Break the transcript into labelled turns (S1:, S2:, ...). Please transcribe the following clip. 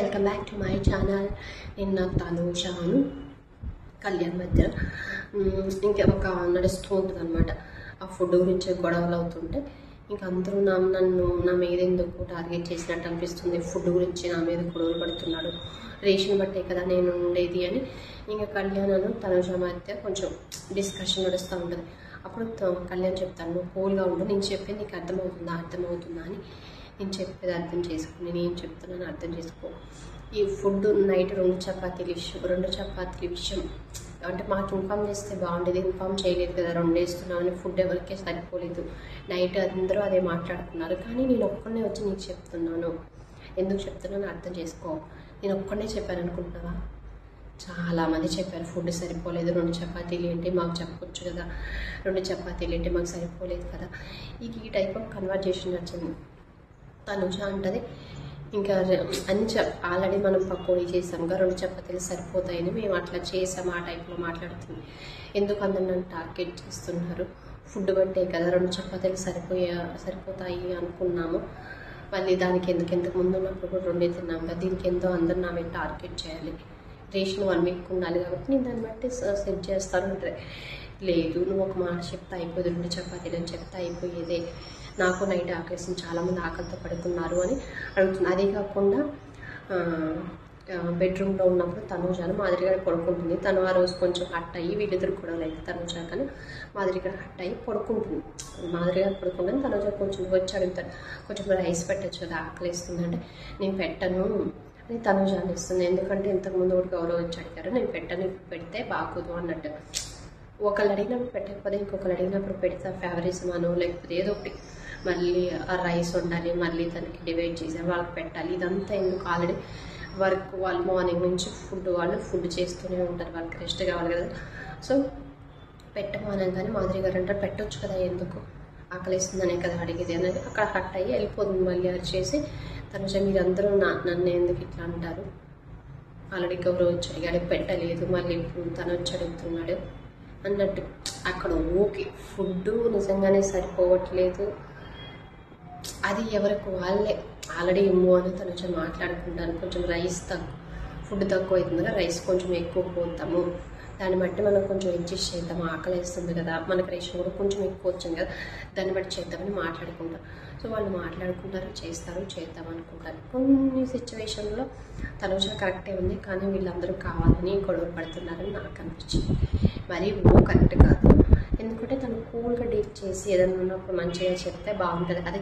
S1: Welcome back to my channel. నిన్న తనుషాను కళ్యాణ్ మధ్య ఇంకా ఒక నడుస్తూ ఉంటుంది అనమాట. ఆ ఫుడ్ గురించి గొడవలు అవుతుంటే ఇంకా అందరూ నా మీద ఎందుకు టార్గెట్ చేసినట్టు అనిపిస్తుంది. ఫుడ్ గురించి నా మీద గొడవలు పడుతున్నాడు, రేషన్ బట్టే కదా నేను ఉండేది అని ఇంకా కళ్యాణ్ తనుష మధ్య కొంచెం డిస్కషన్ నడుస్తూ ఉంటుంది. అప్పుడు కళ్యాణ్ చెప్తాను, నువ్వు కూల్గా ఉండు, నేను చెప్పేది నీకు అర్థమవుతుందా అని. నేను చెప్పేది అర్థం చేసుకుని నేను చెప్తున్నాను అర్థం చేసుకో. ఈ ఫుడ్ నైట్ రెండు చపాతీల విషయం అంటే మాకు ఇన్ఫామ్ చేస్తే బాగుండేది. ఇన్ఫామ్ చేయలేదు కదా, 2 వేస్తున్నామని. ఫుడ్ ఎవరికే సరిపోలేదు. నైట్ అందరూ అదే మాట్లాడుతున్నారు. కానీ నేను ఒక్కనే వచ్చి నీకు చెప్తున్నాను, ఎందుకు చెప్తున్నాను అర్థం చేసుకో. నేను ఒక్కనే చెప్పాను అనుకుంటున్నావా? చాలామంది చెప్పారు ఫుడ్ సరిపోలేదు, 2 చపాతీలు ఏంటి మాకు చెప్పొచ్చు కదా, 2 చపాతీలు ఏంటి మాకు సరిపోలేదు కదా. ఈ టైప్ ఆఫ్ కన్వర్జేషన్ వచ్చింది. తనుష అంటది ఇంకా ఆల్రెడీ మనం పకోడీ చేసాముగా, 2 చపాతీలు సరిపోతాయని మేము అట్లా చేసాము. ఆ టైప్లో మాట్లాడుతుంది. ఎందుకు అందరూ నన్ను టార్గెట్ చేస్తున్నారు? ఫుడ్ బట్టే కదా 2 చపాతీలు సరిపోతాయి అనుకున్నాము. మళ్ళీ దానికి ఎందుకు ముందు ఉన్నప్పుడు కూడా 2 తిన్నాము కదా, దీనికి ఎంతో అందరూ నా మీద టార్గెట్ చేయాలి. రేషన్ 1 వీక్ ఉండాలి కాబట్టి నేను దాన్ని బట్టి సెట్ చేస్తాను అంటే, లేదు నువ్వు ఒక మాట చెప్తే అయిపోయేది, 2 చపాతీలు అని చెప్తే అయిపోయేదే. నాకు నైట్ ఆకలిస్తుంది, చాలామంది ఆకలితో పడుతున్నారు అని అడుగుతుంది. అదే కాకుండా బెడ్రూమ్లో ఉన్నప్పుడు తనుజాను మాదిరిగా పడుకుంటుంది. తను ఆ రోజు కొంచెం హట్ అయ్యి వీళ్ళిద్దరు కూడా లేదు, తనుజా కానీ మాదిరిగా హట్ అయ్యి పడుకుంటుంది. మాదిరిగా పడుకుంటుంది. తనుజా కొంచెం వచ్చి అడుగుతాడు, కొంచెం రైస్ పెట్టచ్చు కదా, ఆకలిస్తుంది అంటే నేను పెట్టను అని తనుజా అనిస్తుంది. ఎందుకంటే ఇంతకుముందు ఒకటి గౌరవ వచ్చి అడిగారు, నేను పెట్టను, పెడితే బాగోదు అన్నట్టు. ఒకళ్ళు అడిగినప్పుడు పెట్టకపోతే ఇంకొకరు అడిగినప్పుడు పెడతా ఫేవరిజం అనో లేకపోతే ఏదో ఒకటి, మళ్ళీ ఆ రైస్ ఉండాలి, మళ్ళీ తనకి డివైడ్ చేసి వాళ్ళకి పెట్టాలి. ఇదంతా ఎందుకు? ఆల్రెడీ వర్క్ వాళ్ళు మార్నింగ్ నుంచి వాళ్ళు ఫుడ్ చేస్తూనే ఉంటారు, వాళ్ళకి రెస్ట్ కావాలి కదా. సో పెట్టమనగానే మాధురి గారు అంటారు, పెట్టొచ్చు కదా, ఎందుకు ఆకలిస్తుందనే కదా అడిగేది అనేది. అక్కడ హట్ అయ్యి వెళ్ళిపోతుంది. మళ్ళీ అరిచేసి తనుజ మీరందరూ నన్ను ఎందుకు ఇట్లా అంటారు, ఆల్రెడీ గౌరవ వచ్చి అడిగాడు పెట్టలేదు, మళ్ళీ ఇప్పుడు తను వచ్చి అడుగుతున్నాడు అన్నట్టు. అక్కడ ఓకే ఫుడ్ నిజంగానే సరిపోవట్లేదు, అది ఎవరికి వాళ్ళే ఆల్రెడీ ఏమో అని తను మాట్లాడుకుంటాను. కొంచెం ఫుడ్ తక్కువ అవుతుంది కదా, రైస్ కొంచెం ఎక్కువ పోతాము, దాన్ని బట్టి మనం కొంచెం అడ్జస్ట్ చేద్దాము. ఆకలి వేస్తుంది కదా, మనకు రేషన్ కూడా కొంచెం ఎక్కువ వచ్చింది కదా, దాన్ని బట్టి చేద్దామని మాట్లాడుకుంటారు. సో వాళ్ళు మాట్లాడుకుంటారు, చేద్దాం అనుకుంటారు. కొన్ని సిచ్యువేషన్లో తనుజ కరెక్టే ఉంది, కానీ వీళ్ళందరూ కావాలని గొడవ పడుతున్నారని నాకు అనిపించింది. మరి కరెక్ట్ కాదు. ఎందుకంటే తను కూల్గా డీల్ చేసి ఏదైనా ఉన్నప్పుడు మంచిగా చెప్తే బాగుంటుంది. అదే